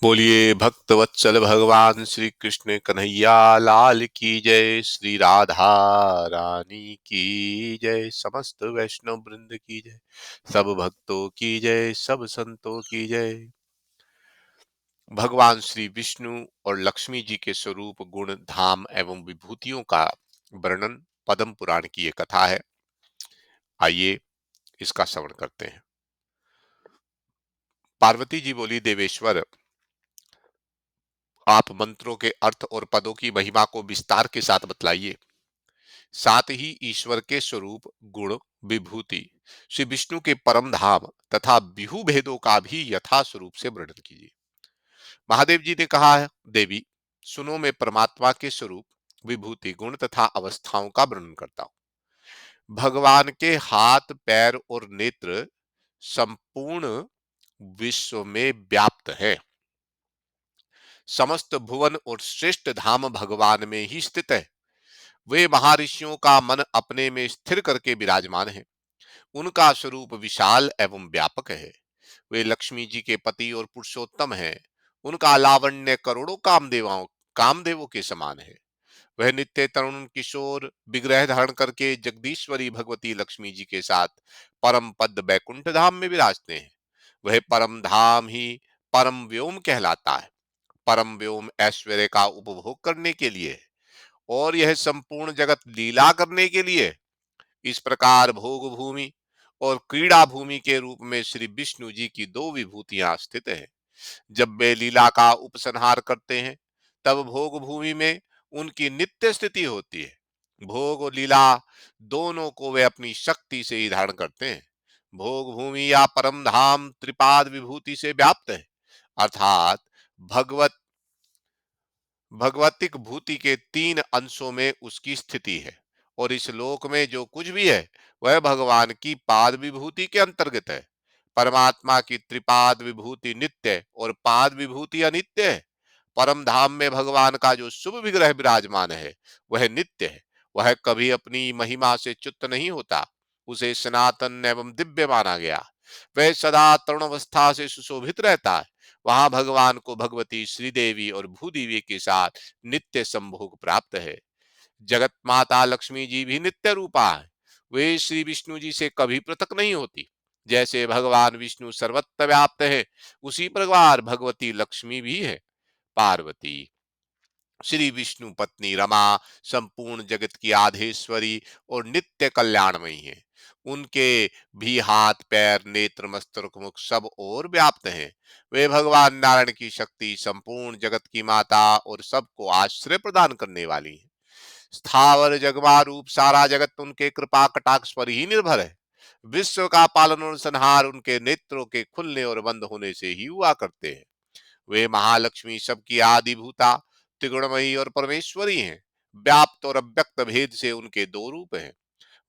बोलिए भक्त वत्सल भगवान श्री कृष्ण कन्हैया लाल की जय। श्री राधा रानी की जय। समस्त वैष्णव वृंद की जय। सब भक्तों की जय। सब संतों की जय। भगवान श्री विष्णु और लक्ष्मी जी के स्वरूप, गुण, धाम एवं विभूतियों का वर्णन पद्म पुराण की ये कथा है। आइए इसका श्रवण करते हैं। पार्वती जी बोली, देवेश्वर, आप मंत्रों के अर्थ और पदों की महिमा को विस्तार के साथ बतलाइए। साथ ही ईश्वर के स्वरूप, गुण, विभूति, श्री विष्णु के परम धाम तथा विहु भेदों का भी यथा स्वरूप से वर्णन कीजिए। महादेव जी ने कहा है, देवी सुनो, मैं परमात्मा के स्वरूप, विभूति, गुण तथा अवस्थाओं का वर्णन करता हूँ। भगवान के हाथ, पैर और नेत्र संपूर्ण विश्व में व्याप्त है। समस्त भुवन और श्रेष्ठ धाम भगवान में ही स्थित है। वे महर्षियों का मन अपने में स्थिर करके विराजमान है। उनका स्वरूप विशाल एवं व्यापक है। वे लक्ष्मी जी के पति और पुरुषोत्तम हैं। उनका लावण्य करोड़ों कामदेवों के समान है। वह नित्य तरुण किशोर विग्रह धारण करके जगदीश्वरी भगवती लक्ष्मी जी के साथ परम पद बैकुंठ धाम में विराजते हैं। वह परम धाम ही परम व्योम कहलाता है। परम व्योम ऐश्वर्य का उपभोग करने के लिए है और यह संपूर्ण जगत लीला करने के लिए है। इस प्रकार भोग भूमि और क्रीड़ा भूमि के रूप में श्री विष्णु जी की दो विभूतियां स्थित हैं। जब वे लीला का उपसंहार करते हैं, तब भोग भूमि में उनकी नित्य स्थिति होती है। भोग और लीला दोनों को वे अपनी शक्ति से ही धारण करते हैं। भोग भूमि या परम धाम त्रिपाद विभूति से व्याप्त है, अर्थात भगवत भगवतिक भूति के तीन अंशों में उसकी स्थिति है। और इस लोक में जो कुछ भी है, वह भगवान की पाद विभूति के अंतर्गत है। परमात्मा की त्रिपाद विभूति नित्य और पाद विभूति अनित्य है। परम धाम में भगवान का जो शुभ विग्रह विराजमान है, वह नित्य है। वह कभी अपनी महिमा से च्युत नहीं होता। उसे सनातन एवं दिव्य माना गया। वह सदा तरुण अवस्था से सुशोभित रहता है। वहां भगवान को भगवती श्रीदेवी और भूदेवी के साथ नित्य संभोग प्राप्त है। जगत माता लक्ष्मी जी भी नित्य रूपा है। वे श्री विष्णु जी से कभी पृथक नहीं होती। जैसे भगवान विष्णु सर्वत्र व्याप्त है, उसी प्रकार भगवती लक्ष्मी भी है। पार्वती श्री विष्णु पत्नी रमा संपूर्ण जगत की आधेश्वरी और नित्य कल्याणमयी है। उनके भी हाथ, पैर, नेत्र, मस्तक, मुख सब और व्याप्त हैं। वे भगवान नारायण की शक्ति, संपूर्ण जगत की माता और सबको आश्रय प्रदान करने वाली है। स्थावर जगमा रूप सारा जगत उनके कृपा कटाक्ष पर ही निर्भर है। विश्व का पालन और संहार उनके नेत्रों के खुलने और बंद होने से ही हुआ करते हैं। वे महालक्ष्मी सबकी आदिभूता, त्रिगुणमयी और परमेश्वरी हैं। व्याप्त और अव्यक्त भेद से उनके दो रूप हैं।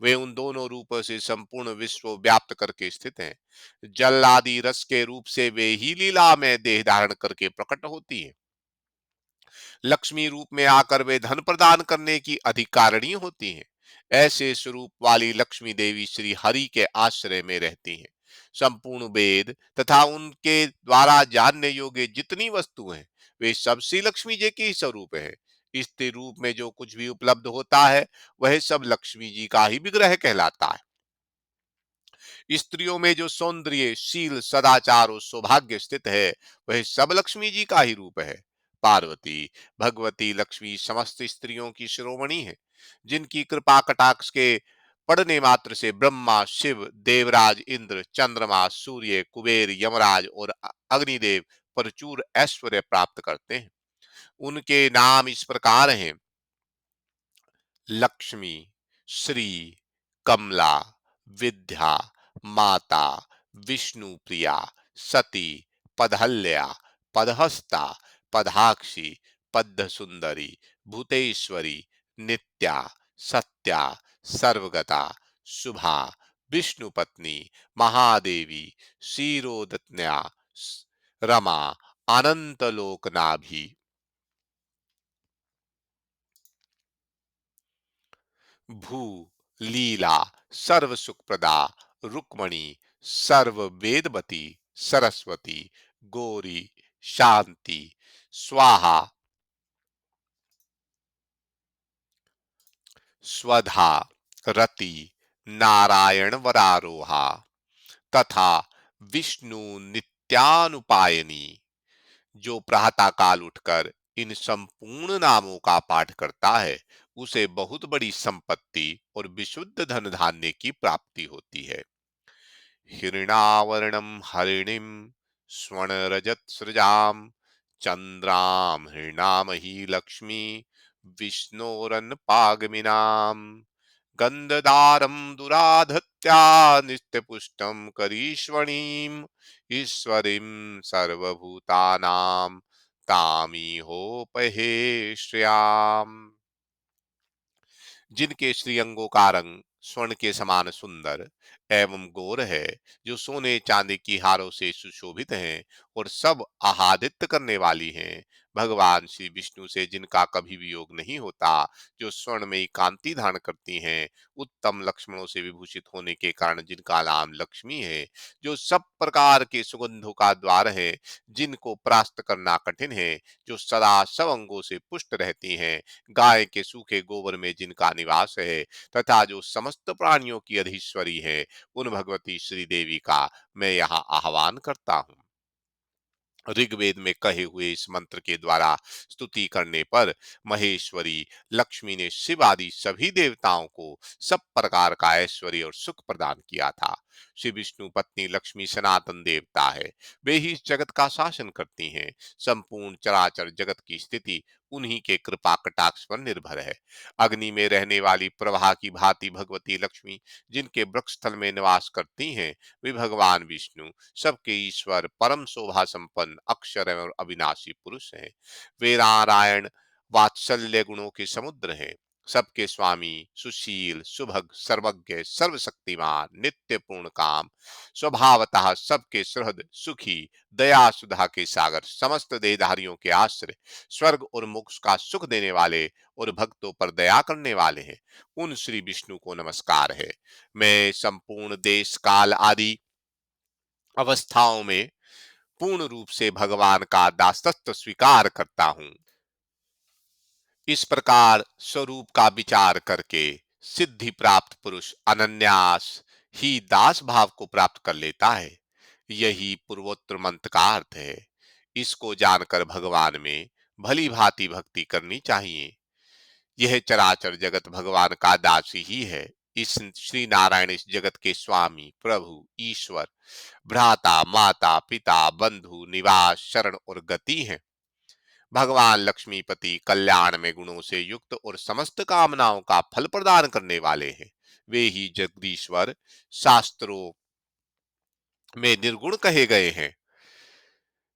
वे उन दोनों रूपों से संपूर्ण विश्व व्याप्त करके स्थित हैं। जल आदि रस के रूप से वे ही लीला में देह धारण करके प्रकट होती हैं। लक्ष्मी रूप में आकर वे धन प्रदान करने की अधिकारिणी होती हैं। ऐसे स्वरूप वाली लक्ष्मी देवी श्री हरि के आश्रय में रहती हैं। संपूर्ण वेद तथा उनके द्वारा जानने योग्य जितनी वस्तु हैं, वे सब श्री लक्ष्मी जी के ही स्वरूप है। स्त्री रूप में जो कुछ भी उपलब्ध होता है, वह सब लक्ष्मी जी का ही विग्रह कहलाता है। स्त्रियों में जो सौंदर्य, शील, सदाचार और सौभाग्य स्थित है, वह सब लक्ष्मी जी का ही रूप है। पार्वती भगवती लक्ष्मी समस्त स्त्रियों की शिरोमणि है, जिनकी कृपा कटाक्ष के पढ़ने मात्र से ब्रह्मा, शिव, देवराज, इंद्र, चंद्रमा, सूर्य, कुबेर, यमराज और अग्निदेव प्रचुर ऐश्वर्य प्राप्त करते हैं। उनके नाम इस प्रकार हैं: लक्ष्मी, श्री, कमला, विद्या, माता, विष्णु प्रिया, सती, पदहल्या, पदहस्ता, पदाक्षी, पद्म सुंदरी, भूतेश्वरी, नित्या, सत्या, सर्वगता, शुभा, विष्णु पत्नी, महादेवी, क्षीरोदत्न्या, रमा, अनंत लोकनाभि, भू, लीला, सर्व सुखप्रदा, रुक्मणी, सर्व वेदवती, सरस्वती, गौरी, शांति, स्वाहा, स्वधा, रति, नारायण वरारोहा तथा विष्णु नित्यानुपायनी। जो प्रातः काल उठकर इन संपूर्ण नामों का पाठ करता है, उसे बहुत बड़ी संपत्ति और विशुद्ध धन धान्य की प्राप्ति होती है। हिरणावर्णम हरिणीम स्वर्णरजत्सृजाम चंद्राम हृणामही लक्ष्मी विष्णोरन पागमिनाम गंधदारम दुराधत्या नित्यपुष्टम करीश्वरीम ईश्वरीम सर्वभूतानां तामी हो पहे श्रियाम। जिनके श्रीअंगों का रंग स्वर्ण के समान सुंदर एवं गोर है, जो सोने चांदी की हारों से सुशोभित हैं और सब आहादित्य करने वाली हैं, भगवान श्री विष्णु से जिनका कभी वियोग नहीं होता, जो स्वर्ण में कांति धारण करती हैं, उत्तम लक्ष्मणों से विभूषित होने के कारण जिनका नाम लक्ष्मी है, जो सब प्रकार के सुगंधों का द्वार है, जिनको परास्त करना कठिन है, जो सदा सब अंगों से पुष्ट रहती हैं, गाय के सूखे गोबर में जिनका निवास है, तथा जो समस्त प्राणियों की अधीश्वरी है, उन भगवती श्री देवी का मैं यहाँ आह्वान करता हूँ। ऋग्वेद में कहे हुए इस मंत्र के द्वारा स्तुति करने पर महेश्वरी लक्ष्मी ने शिव आदि सभी देवताओं को सब प्रकार का ऐश्वर्य और सुख प्रदान किया था। श्री विष्णु पत्नी लक्ष्मी सनातन देवता है। वे ही इस जगत का शासन करती हैं। संपूर्ण चराचर जगत की स्थिति उन्हीं के कृपा कटाक्ष पर निर्भर है। अग्नि में रहने वाली प्रभा की भांति भगवती लक्ष्मी जिनके वृक्ष स्थल में निवास करती हैं, वे भगवान विष्णु सबके ईश्वर परम शोभा संपन्न अक्षर एवं अविनाशी पुरुष हैं। वे नारायण वात्सल्य गुणों के समुद्र हैं। सबके स्वामी, सुशील, सुभग, सर्वज्ञ, सर्वशक्तिमान, नित्य पूर्ण काम, स्वभावतः सबके सुहृद, सुखी, दया सुधा के सागर, समस्त देहधारियों के आश्रय, स्वर्ग और मोक्ष का सुख देने वाले और भक्तों पर दया करने वाले हैं। उन श्री विष्णु को नमस्कार है। मैं संपूर्ण देश काल आदि अवस्थाओं में पूर्ण रूप से भगवान का दासत्व स्वीकार करता हूँ। इस प्रकार स्वरूप का विचार करके सिद्धि प्राप्त पुरुष अनन्यास ही दास भाव को प्राप्त कर लेता है। यही पूर्वोत्तर मंत्र का अर्थ है। इसको जानकर भगवान में भली भांति भक्ति करनी चाहिए। यह चराचर जगत भगवान का दास ही है। इस श्री नारायण इस जगत के स्वामी, प्रभु, ईश्वर, भ्राता, माता, पिता, बंधु, निवास, शरण और गति हैं। भगवान लक्ष्मीपति कल्याण में गुणों से युक्त और समस्त कामनाओं का फल प्रदान करने वाले हैं। वे ही जगदीश्वर शास्त्रों में निर्गुण कहे गए हैं।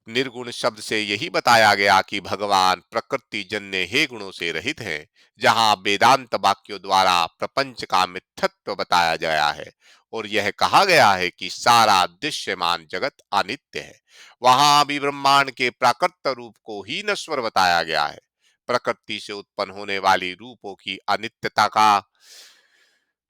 निर्गुण शब्द से यही बताया गया कि भगवान प्रकृति जन्य हे गुणों से रहित है। जहां वेदांत वाक्यों द्वारा प्रपंच का मिथ्यत्व बताया गया है और यह कहा गया है कि सारा दृश्यमान जगत अनित्य है, वहां भी ब्रह्मांड के प्राकृत रूप को ही नश्वर बताया गया है। प्रकृति से उत्पन्न होने वाली रूपों की अनित्यता का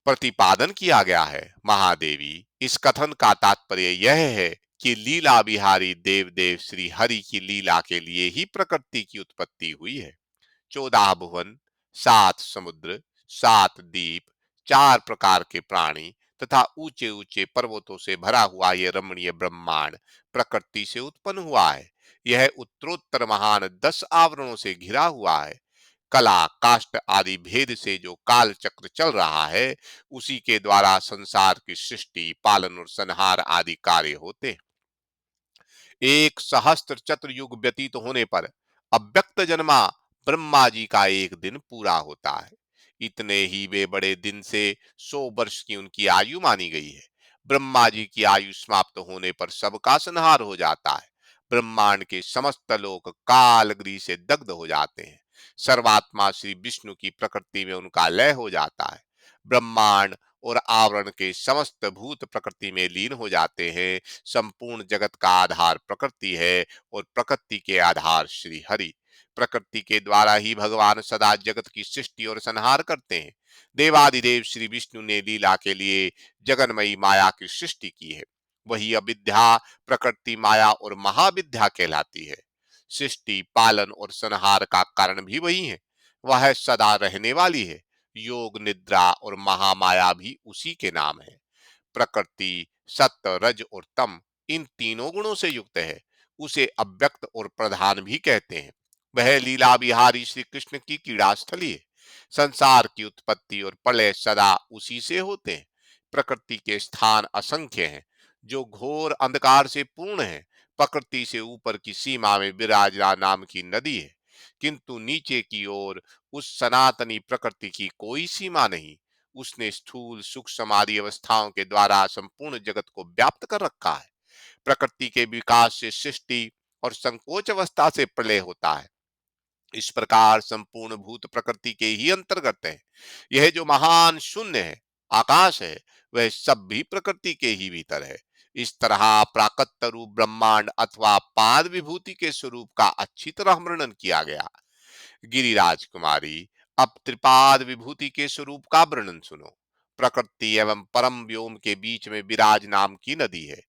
प्रतिपादन किया गया है। महादेवी, इस कथन का तात्पर्य यह है कि लीला बिहारी देव देव श्री हरि की लीला के लिए ही प्रकृति की उत्पत्ति हुई है। 14 भुवन, 7 समुद्र, 7 द्वीप, 4 प्रकार के प्राणी तथा ऊंचे ऊंचे पर्वतों से भरा हुआ यह रमणीय ब्रह्मांड प्रकृति से उत्पन्न हुआ है। यह उत्तरोत्तर महान 10 आवरणों से घिरा हुआ है। कला, काष्ठ आदि भेद से जो काल चक्र चल रहा है, उसी के द्वारा संसार की सृष्टि, पालन और संहार आदि कार्य होते हैं। एक सहस्त्र चतुर्युग व्यतीत होने पर अव्यक्त जन्मा ब्रह्मा जी का एक दिन पूरा होता है। इतने ही वे बड़े दिन से 100 वर्ष की उनकी आयु मानी गई है। ब्रह्मा जी की आयु समाप्त होने पर सबका संहार हो जाता है। ब्रह्मांड के समस्त लोक कालगृह से दग्ध हो जाते हैं। सर्वात्मा श्री विष्णु की प्रकृति में उनका लय हो जाता है। ब्रह्मांड और आवरण के समस्त भूत प्रकृति में लीन हो जाते हैं। संपूर्ण जगत का आधार प्रकृति है और प्रकृति के आधार श्री हरि। प्रकृति के द्वारा ही भगवान सदा जगत की सृष्टि और संहार करते हैं। देवादिदेव श्री विष्णु ने लीला के लिए जगन्मयी माया की सृष्टि की है। वही अविद्या, प्रकृति, माया और महाविद्या कहलाती है। सृष्टि, पालन और संहार का कारण भी वही है। वह सदा रहने वाली है। योग, निद्रा और महामाया भी उसी के नाम है। प्रकृति सत्य, रज और तम, इन तीनों गुणों से युक्त है। उसे अव्यक्त और प्रधान भी कहते हैं। वह लीला बिहारी श्री कृष्ण की क्रीड़ा स्थली है। संसार की उत्पत्ति और प्रलय सदा उसी से होते हैं। प्रकृति के स्थान असंख्य हैं, जो घोर अंधकार से पूर्ण है। प्रकृति से ऊपर की सीमा में विराजा नाम की नदी है, किंतु नीचे की ओर उस सनातनी प्रकृति की कोई सीमा नहीं। उसने स्थूल सूक्ष्म आदि अवस्थाओं के द्वारा संपूर्ण जगत को व्याप्त कर रखा है। प्रकृति के विकास से सृष्टि और संकोच अवस्था से प्रलय होता है। इस प्रकार संपूर्ण भूत प्रकृति के ही अंतर्गत है। यह जो महान शून्य है, आकाश है, वह सब भी प्रकृति के ही भीतर है। इस तरह प्राकट्य रूप ब्रह्मांड अथवा पाद विभूति के स्वरूप का अच्छी तरह वर्णन किया गया। गिरिराज कुमारी, अब त्रिपाद विभूति के स्वरूप का वर्णन सुनो। प्रकृति एवं परम व्योम के बीच में विराज नाम की नदी है।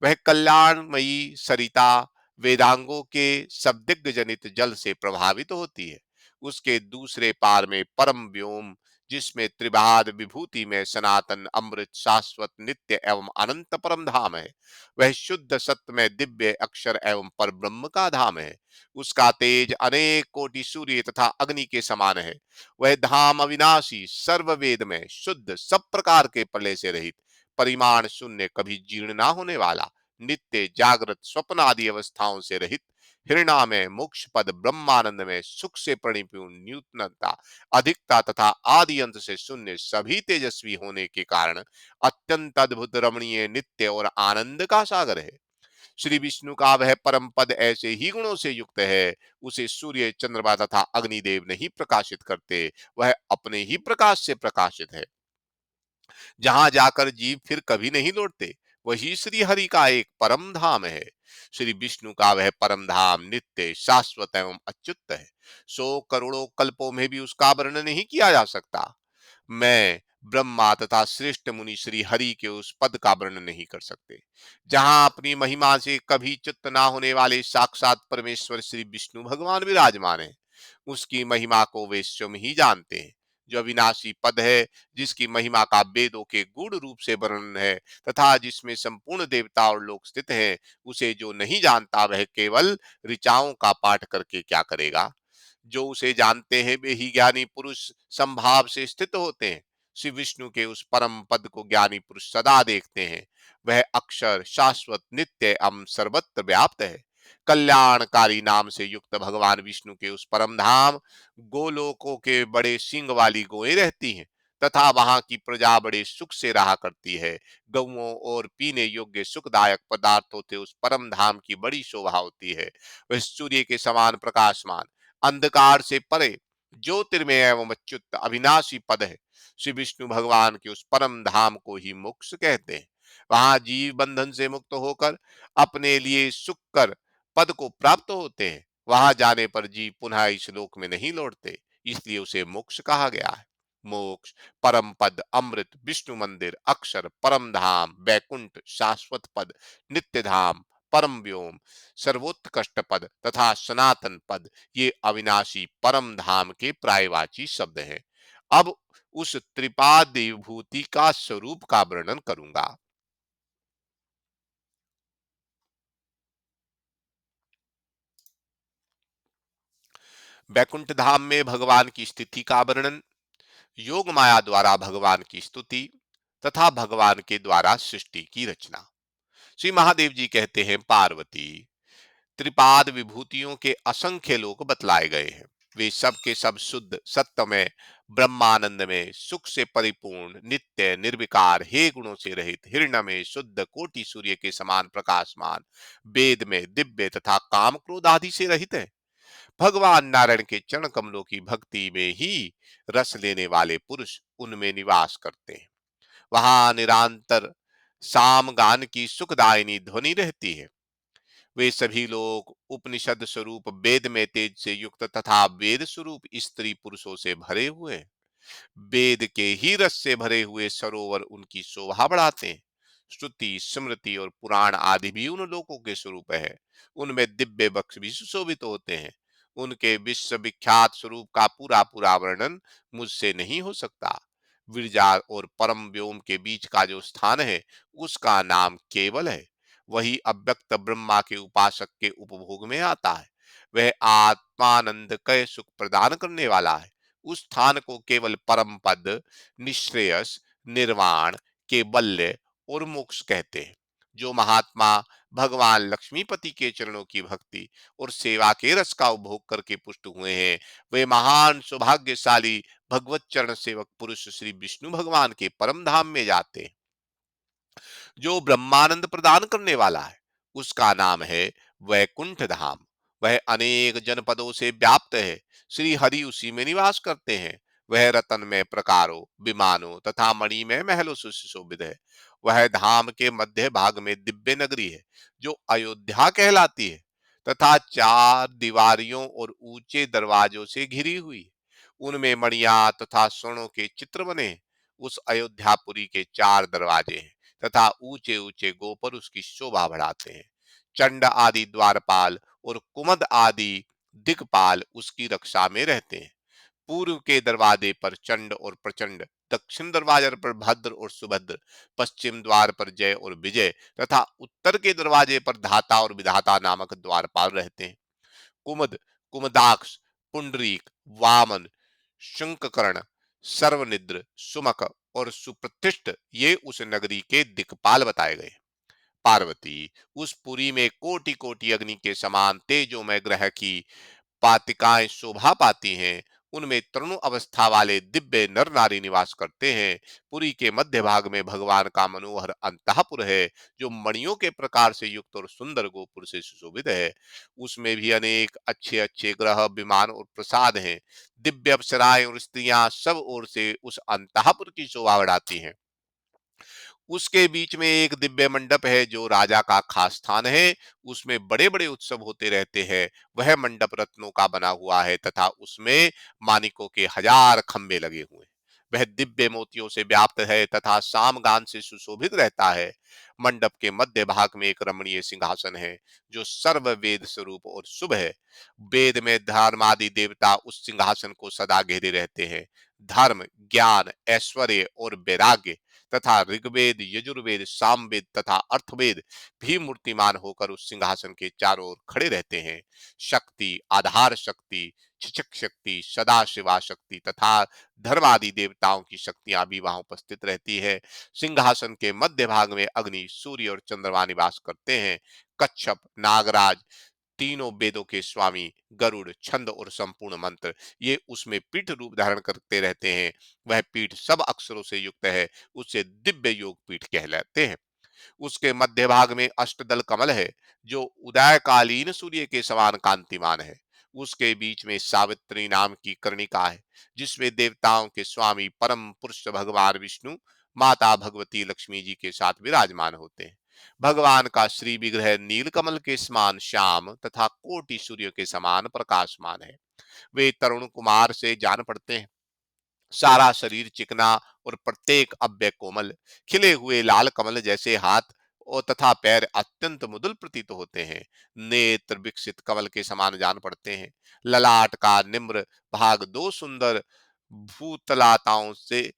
वह कल्याणमयी सरिता वेदांगों के शब्दिग्ध जनित जल से प्रभावित होती है। उसके दूसरे पार में परम व्योम, जिसमें त्रिपाद विभूति में सनातन अमृत शाश्वत नित्य एवं अनंत परम धाम है। वह शुद्ध सत्य में दिव्य अक्षर एवं पर ब्रह्म का धाम है। उसका तेज अनेक कोटि सूर्य तथा अग्नि के समान है। वह धाम अविनाशी, सर्ववेद में शुद्ध, सब प्रकार के प्रलय से रहित, परिमाण शून्य, कभी जीर्ण ना होने वाला, नित्य जागृत स्वप्न आदि अवस्थाओं से रहित, हिरणा में मोक्ष पद, ब्रह्मानंद में सुख से परिपूर्ण, न्यूनता, अधिकता तथा आदि अंत से शून्य, सभी तेजस्वी होने के कारण अत्यंत अद्भुत, रमणीय, नित्य और आनंद का सागर है। श्री विष्णु का वह परम पद ऐसे ही गुणों से युक्त है। उसे सूर्य, चंद्रमा तथा अग्निदेव नहीं प्रकाशित करते, वह अपने ही प्रकाश से प्रकाशित है। जहां जाकर जीव फिर कभी नहीं लौटते, वही श्री हरि का एक परम धाम है। श्री विष्णु का वह परम धाम नित्य, शाश्वत एवं अच्युत है। सौ करोड़ों कल्पों में भी उसका वर्णन नहीं किया जा सकता। मैं, ब्रह्मा तथा श्रेष्ठ मुनि श्री हरि के उस पद का वर्णन नहीं कर सकते, जहां अपनी महिमा से कभी च्युत ना होने वाले साक्षात परमेश्वर श्री विष्णु भगवान विराजमान है। उसकी महिमा को वे स्वयं ही जानते हैं। जो अविनाशी पद है, जिसकी महिमा का वेदों के गूढ़ रूप से वर्णन है तथा जिसमें संपूर्ण देवता और लोग स्थित हैं, उसे जो नहीं जानता वह केवल ऋचाओं का पाठ करके क्या करेगा। जो उसे जानते हैं वे ही ज्ञानी पुरुष संभाव से स्थित होते हैं। श्री विष्णु के उस परम पद को ज्ञानी पुरुष सदा देखते हैं। वह अक्षर, शाश्वत, नित्य एवं सर्वत्र व्याप्त है। कल्याणकारी नाम से युक्त भगवान विष्णु के उस परम धाम गोलोकों के बड़े सींग वाली गोएं रहती हैं तथा वहां की प्रजा बड़े सुख से रहा करती है। गौओं और पीने योग्य सुखदायक पदार्थों से उस परम धाम की बड़ी शोभा होती है। वह सूर्य के समान प्रकाशमान, अंधकार से परे, ज्योतिर्मय एवं अच्युत अविनाशी पद है। श्री विष्णु भगवान के उस परम धाम को ही मोक्ष कहते हैं। वहां जीव बंधन से मुक्त होकर अपने लिए सुख कर पद को प्राप्त होते हैं। वहां जाने पर जीव पुनः इस लोक में नहीं लौटते, इसलिए उसे मोक्ष कहा गया है। मोक्ष, परम पद, अमृत, विष्णु मंदिर, अक्षर, परम धाम, वैकुंठ, शाश्वत पद, नित्य धाम, परम व्योम, सर्वोत्कृष्ट पद तथा सनातन पद, ये अविनाशी परम धाम के प्रायवाची शब्द हैं। अब उस त्रिपाद विभूति का स्वरूप का वर्णन करूंगा। वैकुंठ धाम में भगवान की स्थिति का वर्णन, योग माया द्वारा भगवान की स्तुति तथा भगवान के द्वारा सृष्टि की रचना। श्री महादेव जी कहते हैं, पार्वती, त्रिपाद विभूतियों के असंख्य लोक बतलाए गए हैं। वे सब के सब शुद्ध, सत्यमय, ब्रह्मानंद में, सुख से परिपूर्ण, नित्य, निर्विकार, हे गुणों से रहित, हिरण में शुद्ध, कोटि सूर्य के समान प्रकाशमान, वेद में दिव्य तथा काम क्रोध आदि से रहित है। भगवान नारायण के चरण कमलों की भक्ति में ही रस लेने वाले पुरुष उनमें निवास करते हैं। वहां निरंतर साम गान की सुखदायिनी ध्वनि रहती है। वे सभी लोग उपनिषद स्वरूप वेद में तेज से युक्त तथा वेद स्वरूप स्त्री पुरुषों से भरे हुए हैं। वेद के ही रस से भरे हुए सरोवर उनकी शोभा बढ़ाते हैं। श्रुति, स्मृति और पुराण आदि भी उन लोकों के स्वरूप है। उनमें दिव्य वृक्ष भी सुशोभित होते हैं। उनके विश्व विख्यात स्वरूप का पूरा पूरा वर्णन मुझसे नहीं हो सकता। विरजा और परम व्योम के बीच का जो स्थान है, उसका नाम केवल है। वही अव्यक्त ब्रह्मा के उपासक के उपभोग में आता है। वह आत्मानंद कय सुख प्रदान करने वाला है। उस स्थान को केवल परम पद, निश्रेयस, निर्वाण, केवल्य और मोक्ष कहते हैं। जो महात्मा भगवान लक्ष्मीपति के चरणों की भक्ति और सेवा के रस का उपभोग करके पुष्ट हुए हैं, वे महान सौभाग्यशाली भगवत चरण सेवक पुरुष श्री विष्णु भगवान के परम धाम में जाते हैं। जो ब्रह्मानंद प्रदान करने वाला है, उसका नाम है वैकुंठ धाम। वह अनेक जनपदों से व्याप्त है। श्री हरि उसी में निवास करते हैं। वह रतन में प्रकारों, विमानों तथा मणि में महलों से सुशोभित है। वह धाम के मध्य भाग में दिव्य नगरी है, जो अयोध्या कहलाती है तथा चार दीवारियों और ऊंचे दरवाजों से घिरी हुई है। उनमें मणिया तथा स्वर्णों के चित्र बने हैं। उस अयोध्यापुरी के चार दरवाजे हैं तथा ऊंचे ऊंचे गोपुर उसकी शोभा बढ़ाते हैं। चंड आदि द्वारपाल और कुमद आदि दिक्पाल उसकी रक्षा में रहते हैं। पूर्व के दरवाजे पर चंड और प्रचंड, दक्षिण दरवाजे पर भद्र और सुभद्र, पश्चिम द्वार पर जय और विजय तथा उत्तर के दरवाजे पर धाता और विधाता नामक द्वारपाल रहते हैं। कुमुद, कुमुदाक्ष, पुंडरीक, वामन, शुंककर्ण, सर्वनिद्र, सुमक और सुप्रतिष्ठ ये उस नगरी के दिक्पाल बताए गए। पार्वती उस पुरी में कोटि कोटि अग्नि के समान तेजोमय ग्रह की पातिकाएं शोभा पाती हैं। उनमें तरुण अवस्था वाले दिव्य नर नारी निवास करते हैं। पुरी के मध्य भाग में भगवान का मनोहर अंतःपुर है, जो मणियों के प्रकार से युक्त और सुंदर गोपुर से सुशोभित है। उसमें भी अनेक अच्छे अच्छे ग्रह, विमान और प्रसाद हैं। दिव्य अप्सराएं और स्त्रियां सब ओर से उस अंतःपुर की शोभा बढ़ाती हैं। उसके बीच में एक दिव्य मंडप है, जो राजा का खास स्थान है। उसमें बड़े बड़े उत्सव होते रहते हैं। वह मंडप रत्नों का बना हुआ है तथा उसमें मानिकों के हजार खंभे लगे हुए हैं। वह दिव्य मोतियों से व्याप्त है तथा सामगान से सुशोभित रहता है। मंडप के मध्य भाग में एक रमणीय सिंहासन है, जो सर्व वेद स्वरूप और शुभ है। वेद में धर्मादि देवता उस सिंहासन को सदा घेरे रहते हैं। धर्म, ज्ञान, ऐश्वर्य और वैराग्य तथा ऋग्वेद, यजुर्वेद, सामवेद तथा अर्थवेद भी मूर्तिमान होकर उस सिंहासन के चारों ओर खड़े रहते हैं। शक्ति, आधार शक्ति, शिक्षक शक्ति, सदा शिवा शक्ति तथा धर्मादि देवताओं की शक्तियां भी वहां उपस्थित रहती है। सिंहासन के मध्य भाग में अग्नि, सूर्य और चंद्रमा निवास करते हैं। कच्छप, नागराज, तीनों वेदों के स्वामी, गरुड़, छंद और संपूर्ण मंत्र ये उसमें पीठ रूप धारण करते रहते हैं। वह पीठ सब अक्षरों से युक्त है। उसे दिव्य योग पीठ कहलाते हैं। उसके मध्य भाग में अष्टदल कमल है, जो उदयकालीन सूर्य के समान कांतिमान है। उसके बीच में सावित्री नाम की कर्णिका है, जिसमें देवताओं के स्वामी परम पुरुष भगवान विष्णु माता भगवती लक्ष्मी जी के साथ विराजमान होते हैं। भगवान का श्री विग्रह नील कमल के समान श्याम तथा कोटि सूर्य के समान प्रकाशमान है। वे तरुण कुमार से जान पड़ते हैं। सारा शरीर चिकना और प्रत्येक अव्यय कोमल, खिले हुए लाल कमल जैसे हाथ और तथा पैर अत्यंत मुदुल प्रतीत होते हैं। नेत्र विकसित कमल के समान जान पड़ते हैं। ललाट का निम्र भाग दो सुंदर भूतलाताओं से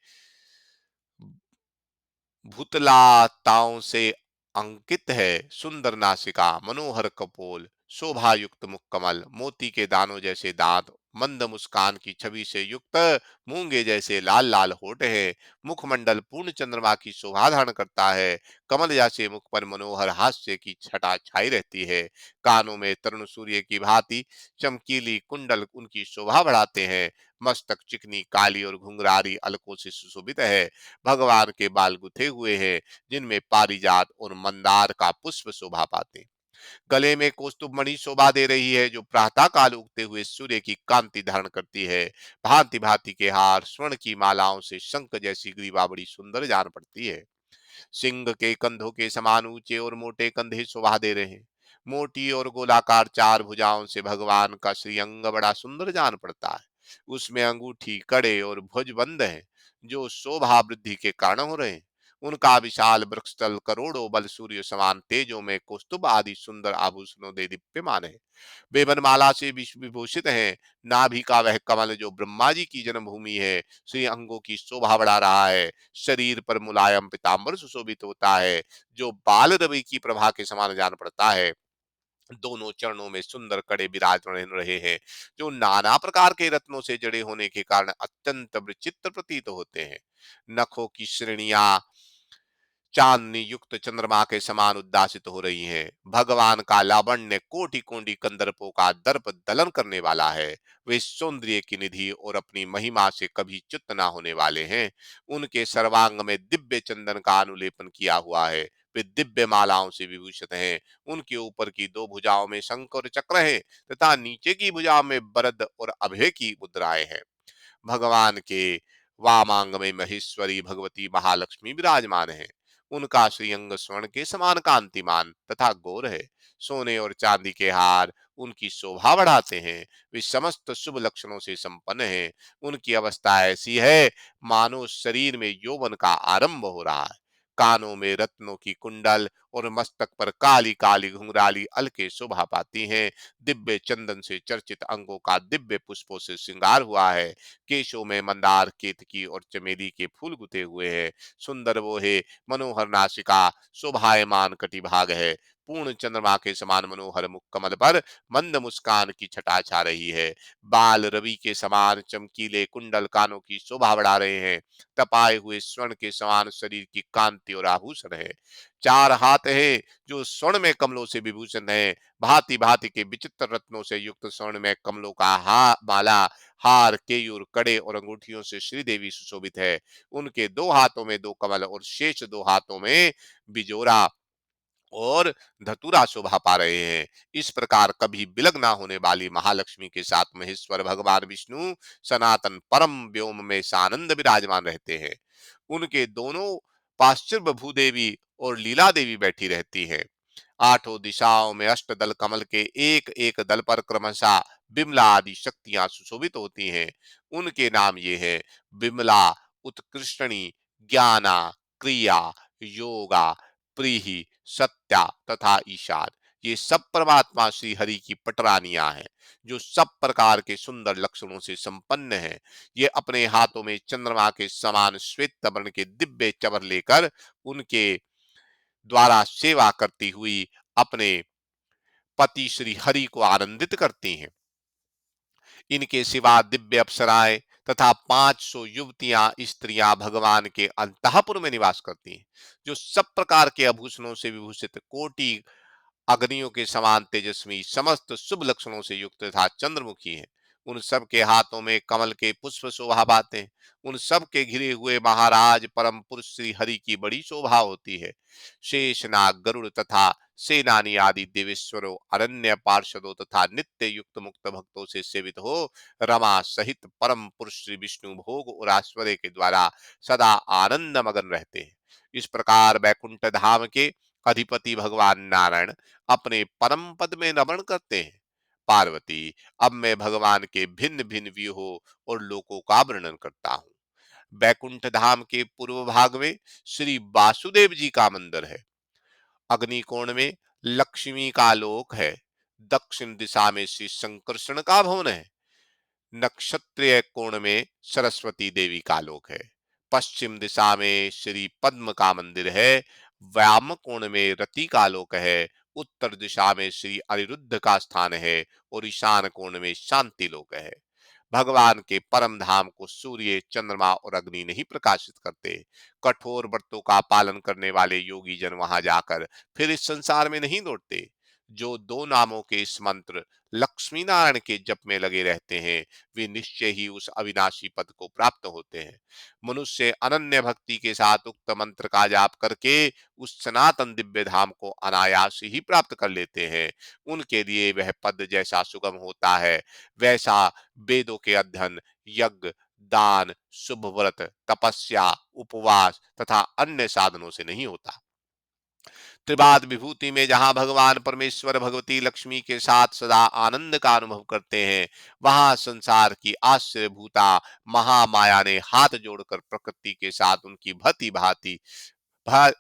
भूतलाताओं से अंकित है। सुंदर नासिका, मनोहर कपोल, शोभा युक्त मुख कमल, मोती के दानों जैसे दांत, मंद मुस्कान की छवि से युक्त मूंगे जैसे लाल लाल होठ है। मुखमंडल पूर्ण चंद्रमा की शोभा धारण करता है। कमल जैसे मुख पर मनोहर हास्य की छटा छाई रहती है। कानों में तरुण सूर्य की भांति चमकीली कुंडल उनकी शोभा बढ़ाते हैं। मस्तक चिकनी काली और घुंघरारी अलकों से सुशोभित है। भगवान के बाल गुथे हुए हैं, जिनमें पारिजात और मंदार का पुष्प शोभा पाते हैं। गले में कौस्तुभ मणि शोभा दे रही है, जो प्रातः काल उगते हुए सूर्य की कांति धारण करती है। भांति भांति के हार, स्वर्ण की मालाओं से शंख जैसी ग्रीवा बड़ी सुंदर जान पड़ती है। सिंह के कंधों के समान ऊंचे और मोटे कंधे शोभा दे रहे हैं। मोटी और गोलाकार चार भुजाओं से भगवान का श्रीअंग बड़ा सुंदर जान पड़ता है। उसमें अंगूठी, कड़े और भुजबंद हैं, जो शोभा वृद्धि के कारण हो रहे हैं। उनका विशाल वृक्षतल करोड़ों बल सूर्य समान तेजों में कौस्तुभ आदि सुंदर आभूषणों दे दीप्यमान है। वे वनमाला से विभूषित हैं। नाभि का वह कमल जो ब्रह्मा जी की जन्मभूमि है, श्री अंगों की शोभा बढ़ा रहा है। शरीर पर मुलायम पीताम्बर सुशोभित होता है, जो बाल रवि की प्रभा के समान जान पड़ता है। दोनों चरणों में सुंदर कड़े विराजमान रहे हैं, जो नाना प्रकार के रत्नों से जड़े होने के कारण अत्यंत विचित्र प्रतीत होते हैं। नखों की श्रेणियां चांदनी युक्त चंद्रमा के समान उद्भासित हो रही हैं। भगवान का लावण्य कोटि कोटि कंदर्पों का दर्प दलन करने वाला है। वे सौंदर्य की निधि और अपनी महिमा से कभी च्युत न होने वाले हैं। उनके सर्वांग में दिव्य चंदन का अनुलेपन किया हुआ है। वे दिव्य मालाओं से विभूषित हैं। उनके ऊपर की दो भुजाओं में शंख और चक्र है, तथा नीचे की भुजाओं में वरद और अभय की मुद्राएं हैं। भगवान के वामांग में महेश्वरी भगवती महालक्ष्मी विराजमान है। उनका श्रीअंग स्वर्ण के समान कांतिमान तथा गौर है। सोने और चांदी के हार उनकी शोभा बढ़ाते हैं। वे समस्त शुभ लक्षणों से संपन्न हैं। उनकी अवस्था ऐसी है मानो शरीर में यौवन का आरंभ हो रहा है। कानों में रत्नों की कुंडल और मस्तक पर काली काली घुंघराली अलके शोभा पाती हैं। दिव्य चंदन से चर्चित अंगों का दिव्य पुष्पों से श्रृंगार हुआ है। केशों में मंदार, केतकी और चमेली के फूल गुथे हुए हैं। सुंदर बोहे, मनोहर नासिका, शोभायमान कटिभाग है। पूर्ण चंद्रमा के समान मनोहर मुख कमल पर मंद मुस्कान की छटा छा रही है। बाल रवि के समान चमकीले कुंडल कानों की शोभा बढ़ा रहे हैं। तपाए हुए स्वर्ण के समान शरीर की कांति और आभूषण है। चार हाथ है जो स्वर्ण में कमलों से विभूषण है। भांति भांति के विचित्र रत्नों से युक्त स्वर्ण में कमलों का माला, हार, केयूर, कड़े और अंगूठियों से श्रीदेवी सुशोभित है। उनके दो हाथों में दो कमल और शेष दो हाथों में बिजोरा और धतूरा शोभा पा रहे हैं। इस प्रकार कभी विलग ना होने वाली महालक्ष्मी के साथ महेश्वर भगवान विष्णु सनातन परम व्योम में सानंद विराजमान रहते हैं। उनके दोनों पार्श्व भूदेवी और लीला देवी बैठी रहती हैं। आठों दिशाओं में अष्टदल कमल के एक एक दल पर क्रमशः बिमला आदि शक्तियां सुशोभित होती हैं। उनके नाम ये है: बिमला, उत्कृष्टणी, ज्ञाना, क्रिया, योगा, प्रीहि, सत्या तथा ईशान। ये सब परमात्मा श्री हरि की पटरानियां हैं, जो सब प्रकार के सुंदर लक्षणों से संपन्न है। ये अपने हाथों में चंद्रमा के समान श्वेत वर्ण के दिव्य चवर लेकर उनके द्वारा सेवा करती हुई अपने पति श्री हरि को आनंदित करती हैं। इनके सिवा दिव्य अप्सराएं तथा 500 युवतियां स्त्रियां भगवान के अंतःपुर में निवास करती हैं, जो सब प्रकार के आभूषणों से विभूषित कोटि अग्नियों के समान तेजस्वी, समस्त शुभ लक्षणों से युक्त तथा चंद्रमुखी है। उन सब के हाथों में कमल के पुष्प शोभा पाते हैं। उन सब के घिरे हुए महाराज परम पुरुष श्री हरि की बड़ी शोभा होती है। शेषनाग, गरुड़ तथा सेनानी आदि देवेश्वरों, अरण्य पार्षदों तथा नित्य युक्त मुक्त भक्तों से सेवित हो रमा सहित परम पुरुष श्री विष्णु भोग और आश्वर्य के द्वारा सदा आनंद मगन रहते हैं। इस प्रकार बैकुंठ धाम के अधिपति भगवान नारायण अपने परम पद में रमण करते हैं। पार्वती, अब मैं भगवान के भिन्न भिन्न व्यूहों और लोकों का वर्णन करता हूँ। बैकुंठ धाम के पूर्व भाग में श्री वासुदेव जी का मंदिर है। अग्निकोण में लक्ष्मी का लोक है। दक्षिण दिशा में श्री संकर्षण का भवन है। नक्षत्रीय कोण में सरस्वती देवी का लोक है। पश्चिम दिशा में श्री पद्म का मंदिर है। व्याम कोण में रति का लोक है। उत्तर दिशा में श्री अनिरुद्ध का स्थान है और ईशान कोण में शांति लोक है। भगवान के परम धाम को सूर्य, चंद्रमा और अग्नि नहीं प्रकाशित करते। कठोर व्रतों का पालन करने वाले योगी जन वहां जाकर फिर इस संसार में नहीं लौटते। जो दो नामों के इस मंत्र लक्ष्मी नारायण के जप में लगे रहते हैं, वे निश्चय ही उस अविनाशी पद को प्राप्त होते हैं। मनुष्य अनन्य भक्ति के साथ उक्त मंत्र का जाप करके उस सनातन दिव्य धाम को अनायास ही प्राप्त कर लेते हैं। उनके लिए वह पद जैसा सुगम होता है, वैसा वेदों के अध्ययन, यज्ञ, दान, शुभ व्रत, तपस्या, उपवास तथा अन्य साधनों से नहीं होता। त्रिपाद विभूति में जहां भगवान परमेश्वर भगवती लक्ष्मी के साथ सदा आनंद का अनुभव करते हैं, वहां संसार की आश्चर्यभूता महामाया ने हाथ जोड़कर प्रकृति के साथ उनकी भति भांति भा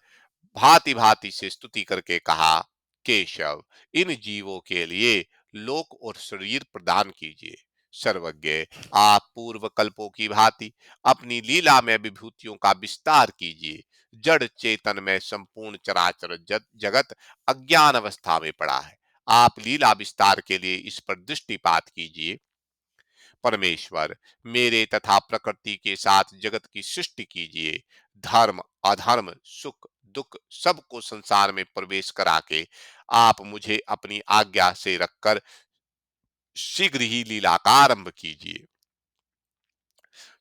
भांति भांति से स्तुति करके कहा, केशव, इन जीवों के लिए लोक और शरीर प्रदान कीजिए। सर्वज्ञ, आप पूर्व कल्पों की भांति अपनी लीला में विभूतियों का विस्तार कीजिए। जड़ चेतन में संपूर्ण चराचर जगत अज्ञान अवस्था में पड़ा है। आप लीला विस्तार के लिए इस पर दृष्टिपात कीजिए। परमेश्वर, मेरे तथा प्रकृति के साथ जगत की सृष्टि कीजिए। धर्म, अधर्म, सुख, दुख सबको संसार में प्रवेश करा के आप मुझे अपनी आज्ञा से रखकर शीघ्र ही लीला का आरंभ कीजिए।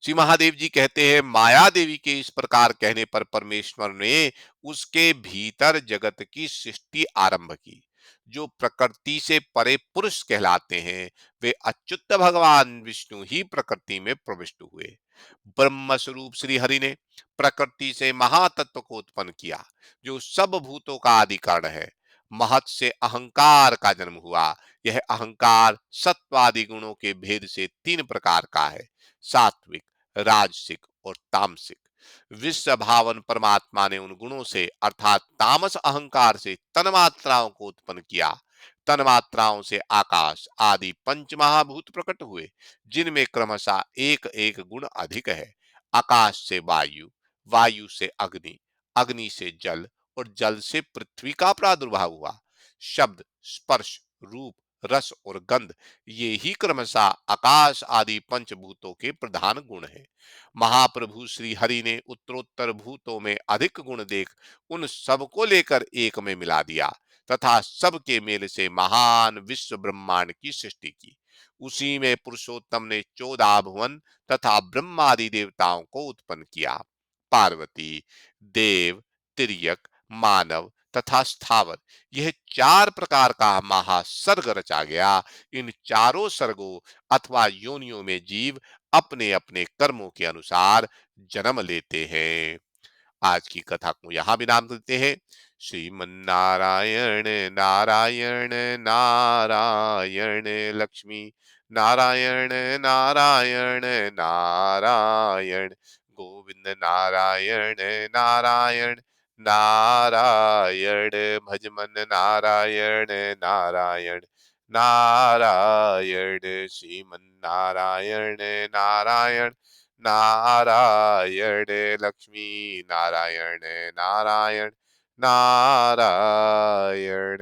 श्री महादेव जी कहते हैं, माया देवी के इस प्रकार कहने पर परमेश्वर ने उसके भीतर जगत की सृष्टि आरंभ की। जो प्रकृति से परे पुरुष कहलाते हैं, वे अच्युत भगवान विष्णु ही प्रकृति में प्रविष्ट हुए। ब्रह्म स्वरूप श्री हरि ने प्रकृति से महातत्व को उत्पन्न किया, जो सब भूतों का आदि कारण है। महत से अहंकार का जन्म हुआ। यह अहंकार सत्वादि गुणों के भेद से तीन प्रकार का है, सात्विक, राजसिक और तामसिक। विश्व भावन परमात्मा ने उन गुणों से अर्थात तामस अहंकार से तन्मात्राओं को उत्पन्न किया। तन्मात्राओं से आकाश आदि पंच महाभूत प्रकट हुए, जिनमें क्रमशः एक एक गुण अधिक है। आकाश से वायु, वायु से अग्नि, अग्नि से जल और जल से पृथ्वी का प्रादुर्भाव हुआ। शब्द, स्पर्श, रूप, रस और गंध, ये ही क्रमशः आकाश आदि पंचभूतों के प्रधान गुण हैं। महाप्रभु श्री हरि ने उत्तरोत्तर भूतों में अधिक गुण देख उन सबको लेकर एक में मिला दिया तथा सबके मेल से महान विश्व ब्रह्मांड की सृष्टि की। उसी में पुरुषोत्तम ने 14 भुवन तथा ब्रह्मादि देवताओं को उत्पन्न किया। पार्वती, देव, तिर्यक, मानव तथा स्थावर, यह चार प्रकार का महासर्ग रचा गया। इन चारों सर्गों अथवा योनियों में जीव अपने अपने कर्मों के अनुसार जन्म लेते हैं। आज की कथा को यहाँ विराम देते हैं। श्रीमन्नारायण नारायण नारायण, लक्ष्मी नारायण नारायण नारायण, गोविंद नारायण नारायण नारायण, भजमन नारायण नारायण नारायण, श्रीमन्नारायण नारायण नारायण, लक्ष्मी नारायण नारायण नारायण।